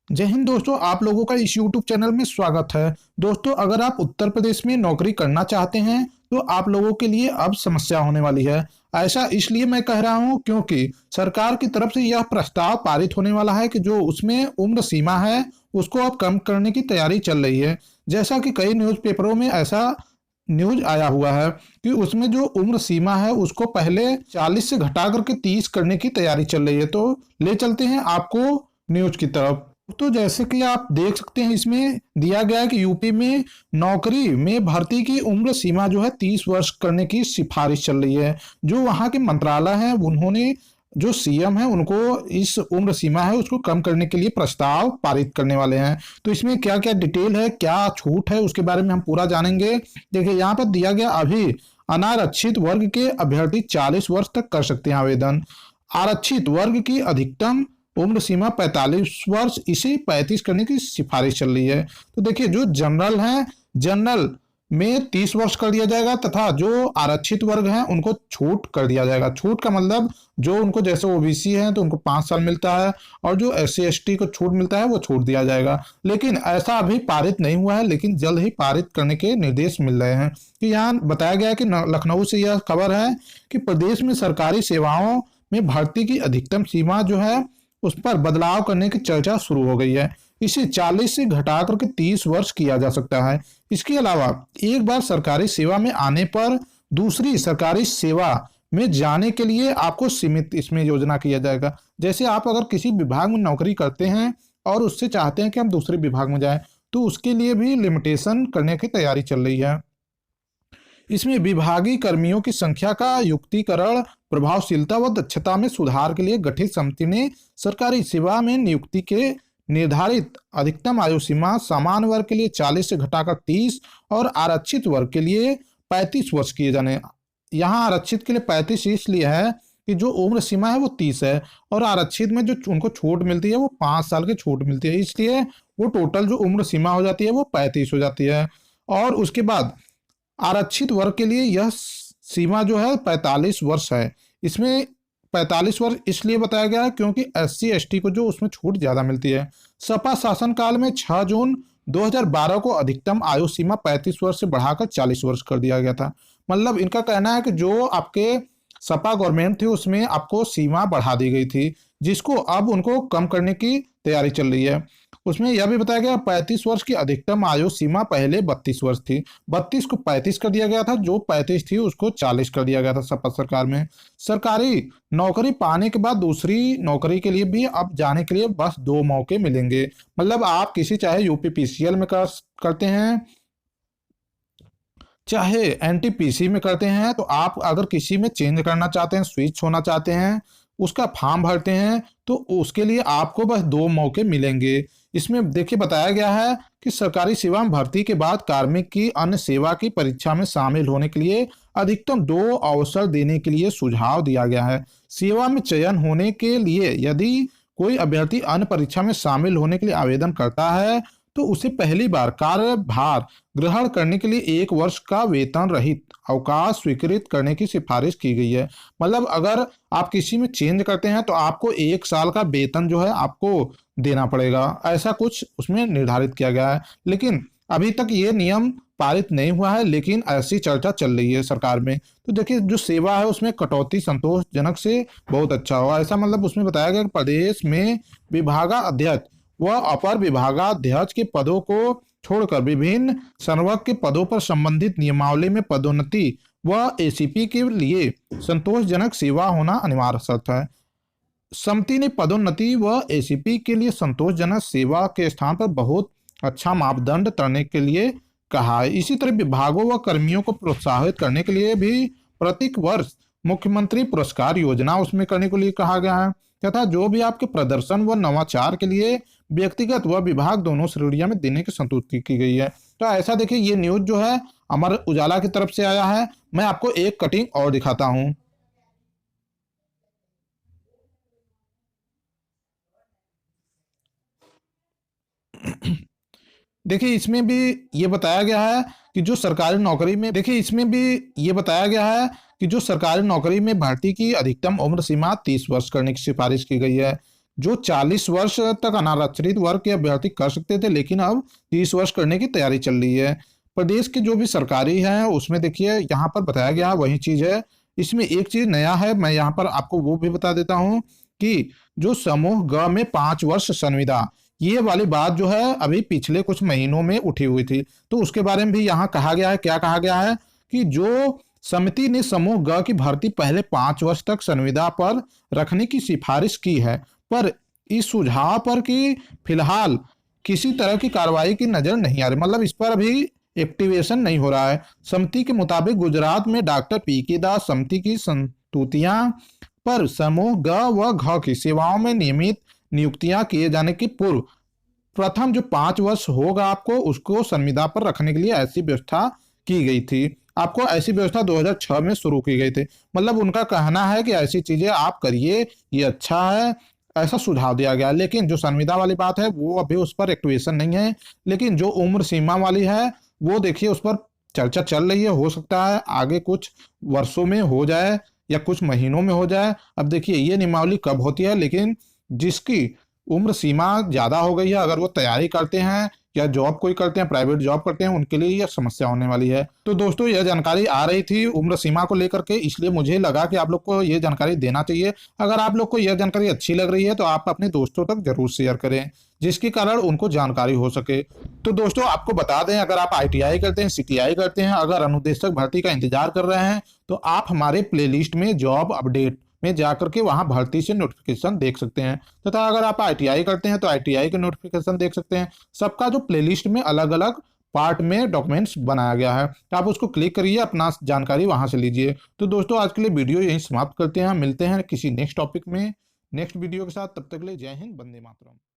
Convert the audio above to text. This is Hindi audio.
जय हिंद दोस्तों, आप लोगों का इस YouTube चैनल में स्वागत है। दोस्तों, अगर आप उत्तर प्रदेश में नौकरी करना चाहते हैं तो आप लोगों के लिए अब समस्या होने वाली है। ऐसा इसलिए मैं कह रहा हूं क्योंकि सरकार की तरफ से यह प्रस्ताव पारित होने वाला है कि जो उसमें उम्र सीमा है उसको अब कम करने की तैयारी चल रही है। जैसा कि कई न्यूज़पेपरों में ऐसा न्यूज आया हुआ है कि उसमें जो उम्र सीमा है उसको पहले 40 से घटा करके 30 करने की तैयारी चल रही है। तो ले चलते हैं आपको न्यूज की तरफ। तो जैसे कि आप देख सकते हैं, इसमें दिया गया है कि यूपी में नौकरी में भर्ती की उम्र सीमा जो है 30 वर्ष करने की सिफारिश चल रही है। जो वहाँ के मंत्रालय है उन्होंने जो सीएम है उनको इस उम्र सीमा है उसको कम करने के लिए प्रस्ताव पारित करने वाले हैं। तो इसमें क्या क्या डिटेल है, क्या छूट है, उसके बारे में हम पूरा जानेंगे। देखिए, यहाँ पर दिया गया अभी अनारक्षित वर्ग के अभ्यर्थी 40 वर्ष तक कर सकते हैं आवेदन। आरक्षित वर्ग की अधिकतम उम्र सीमा 45 वर्ष, इसे 35 करने की सिफारिश चल रही है। तो देखिए, जो जनरल है, जनरल में 30 वर्ष कर दिया जाएगा तथा जो आरक्षित वर्ग हैं उनको छूट कर दिया जाएगा। छूट का मतलब जो उनको जैसे ओबीसी है तो उनको 5 साल मिलता है और जो एससी एसटी को छूट मिलता है वो छूट दिया जाएगा। लेकिन ऐसा अभी पारित नहीं हुआ है, लेकिन जल्द ही पारित करने के निर्देश मिल रहे हैं। कि यहाँ बताया गया है कि लखनऊ से यह खबर है कि प्रदेश में सरकारी सेवाओं में भर्ती की अधिकतम सीमा जो है उस पर बदलाव करने की चर्चा शुरू हो गई है। इसे 40 से घटा करके 30 वर्ष किया जा सकता है। इसके अलावा एक बार सरकारी सेवा में आने पर दूसरी सरकारी सेवा में जाने के लिए आपको सीमित इसमें योजना किया जाएगा। जैसे आप अगर किसी विभाग में नौकरी करते हैं और उससे चाहते हैं कि हम दूसरे विभाग में जाएं, तो उसके लिए भी लिमिटेशन करने की तैयारी चल रही है। इसमें विभागीय कर्मियों की संख्या का युक्तिकरण, प्रभावशीलता व दक्षता में सुधार के लिए गठित समिति ने सरकारी सेवा में नियुक्ति के निर्धारित अधिकतम आयु सीमा सामान्य वर्ग के लिए 40 से घटाकर 30 और आरक्षित वर्ग के लिए 35 वर्ष किए जाने। यहाँ आरक्षित के लिए 35 इसलिए है कि जो उम्र सीमा है वो 30 है और आरक्षित में जो उनको छूट मिलती है वो 5 साल की छूट मिलती है, इसलिए वो टोटल जो उम्र सीमा हो जाती है वो 35 हो जाती है। और उसके बाद आरक्षित वर्ग के लिए यह सीमा जो है 45 वर्ष है। इसमें 45 वर्ष इसलिए बताया गया है क्योंकि एससी एसटी को जो उसमें छूट ज्यादा मिलती है। सपा शासनकाल में 6 जून 2012 को अधिकतम आयु सीमा 35 वर्ष से बढ़ाकर 40 वर्ष कर दिया गया था। मतलब इनका कहना है कि जो आपके सपा गवर्नमेंट थी उसमें आपको सीमा बढ़ा दी गई थी, जिसको अब उनको कम करने की तैयारी चल रही है। उसमें यह भी बताया गया 35 वर्ष की अधिकतम आयु सीमा पहले 32 वर्ष थी, 32 को 35 कर दिया गया था, जो 35 थी उसको 40 कर दिया गया था सपा सरकार में। सरकारी नौकरी पाने के बाद दूसरी नौकरी के लिए भी अब जाने के लिए बस 2 मौके मिलेंगे। मतलब आप किसी चाहे यूपीपीसीएल में करते हैं चाहे एनटीपीसी में करते हैं, तो आप अगर किसी में चेंज करना चाहते हैं, स्विच होना चाहते हैं, उसका फॉर्म भरते हैं तो उसके लिए आपको बस 2 मौके मिलेंगे। इसमें देखिए बताया गया है कि सरकारी सेवा में भर्ती के बाद कार्मिक की अन्य सेवा की परीक्षा में शामिल होने के लिए अधिकतम 2 अवसर देने के लिए सुझाव दिया गया है। सेवा में चयन होने के लिए यदि कोई अभ्यर्थी अन्य परीक्षा में शामिल होने के लिए आवेदन करता है तो उसे पहली बार कार्यभार ग्रहण करने के लिए 1 वर्ष का वेतन रहित अवकाश स्वीकृत करने की सिफारिश की गई है। मतलब अगर आप किसी में चेंज करते हैं तो आपको 1 साल का वेतन जो है आपको देना पड़ेगा, ऐसा कुछ उसमें निर्धारित किया गया है। लेकिन अभी तक ये नियम पारित नहीं हुआ है, लेकिन ऐसी चर्चा चल रही है सरकार में। तो देखिए, जो सेवा है उसमें कटौती संतोषजनक से बहुत अच्छा हुआ, ऐसा मतलब उसमें बताया गया कि प्रदेश में विभागाध्यक्ष व अपर विभागाध्यक्ष के पदों को छोड़कर विभिन्न संवर्ग के पदों पर संबंधित नियमावली में पदोन्नति व एसीपी के लिए संतोषजनक सेवा होना अनिवार्य शर्त है। समिति ने पदोन्नति व एसीपी के लिए संतोषजनक सेवा के स्थान पर बहुत अच्छा मापदंड करने के लिए कहा है। इसी तरह विभागों व कर्मियों को प्रोत्साहित करने के लिए भी प्रत्येक वर्ष मुख्यमंत्री पुरस्कार योजना उसमें करने के लिए कहा गया है तथा जो भी आपके प्रदर्शन व नवाचार के लिए व्यक्तिगत व विभाग दोनों श्रेणियों में देने की संतुष्टि की गई है। तो ऐसा देखिए, ये न्यूज जो है अमर उजाला की तरफ से आया है। मैं आपको एक कटिंग और दिखाता हूं। देखिए, इसमें भी ये बताया गया है कि जो सरकारी नौकरी में देखिए इसमें भी ये बताया गया है कि जो सरकारी नौकरी में भर्ती की अधिकतम उम्र सीमा 30 वर्ष करने की सिफारिश की गई है। जो 40 वर्ष तक अनारक्षित वर्ग के अभ्यर्थी कर सकते थे, लेकिन अब 30 वर्ष करने की तैयारी चल रही है। प्रदेश के जो भी सरकारी है उसमें देखिए यहाँ पर बताया गया वही चीज है। इसमें एक चीज नया है, मैं यहाँ पर आपको वो भी बता देता हूँ कि जो समूह ग में 5 वर्ष संविदा, ये वाली बात जो है अभी पिछले कुछ महीनों में उठी हुई थी, तो उसके बारे में भी यहाँ कहा गया है। क्या कहा गया है कि जो समिति ने समूह ग की भर्ती पहले 5 वर्ष तक संविदा पर रखने की सिफारिश की है, पर इस सुझाव पर कि फिलहाल किसी तरह की कार्रवाई की नजर नहीं आ रही, मतलब इस पर अभी एक्टिवेशन नहीं हो रहा है। समिति के मुताबिक गुजरात में डॉक्टर पी.के. दास समिति की संस्तुतियां पर समूह ग व घ की सेवाओं में नियमित नियुक्तियां किए जाने के पूर्व प्रथम जो 5 वर्ष होगा आपको उसको संविदा पर रखने के लिए ऐसी व्यवस्था की गई थी। आपको ऐसी व्यवस्था 2006 में शुरू की गई थी। मतलब उनका कहना है कि ऐसी चीजें आप करिए, ये अच्छा है, ऐसा सुझाव दिया गया। लेकिन जो संविदा वाली बात है वो अभी उस पर एक्टिवेशन नहीं है, लेकिन जो उम्र सीमा वाली है वो देखिए उस पर चर्चा चल रही है। हो सकता है आगे कुछ वर्षों में हो जाए या कुछ महीनों में हो जाए। अब देखिए ये नियमावली कब होती है, लेकिन जिसकी उम्र सीमा ज्यादा हो गई है, अगर वो तैयारी करते हैं या जॉब कोई करते हैं, प्राइवेट जॉब करते हैं, उनके लिए यह समस्या होने वाली है। तो दोस्तों यह जानकारी आ रही थी उम्र सीमा को लेकर के, इसलिए मुझे लगा कि आप लोग को यह जानकारी देना चाहिए। अगर आप लोग को यह जानकारी अच्छी लग रही है तो आप अपने दोस्तों तक जरूर शेयर करें, जिसके कारण उनको जानकारी हो सके। तो दोस्तों आपको बता दें, अगर आप ITI करते हैं, CTI करते हैं, अगर अनुदेशक भर्ती का इंतजार कर रहे हैं, तो आप हमारे प्लेलिस्ट में जॉब अपडेट में जाकर के वहां भर्ती से नोटिफिकेशन देख सकते हैं, तथा अगर आप ITI करते हैं तो ITI के नोटिफिकेशन देख सकते हैं। सबका जो प्लेलिस्ट में अलग अलग पार्ट में डॉक्यूमेंट्स बनाया गया है, तो आप उसको क्लिक करिए, अपना जानकारी वहां से लीजिए। तो दोस्तों आज के लिए वीडियो यहीं समाप्त करते हैं, मिलते हैं किसी नेक्स्ट टॉपिक में नेक्स्ट वीडियो के साथ। तब तक के लिए जय हिंद, वंदे मातरम।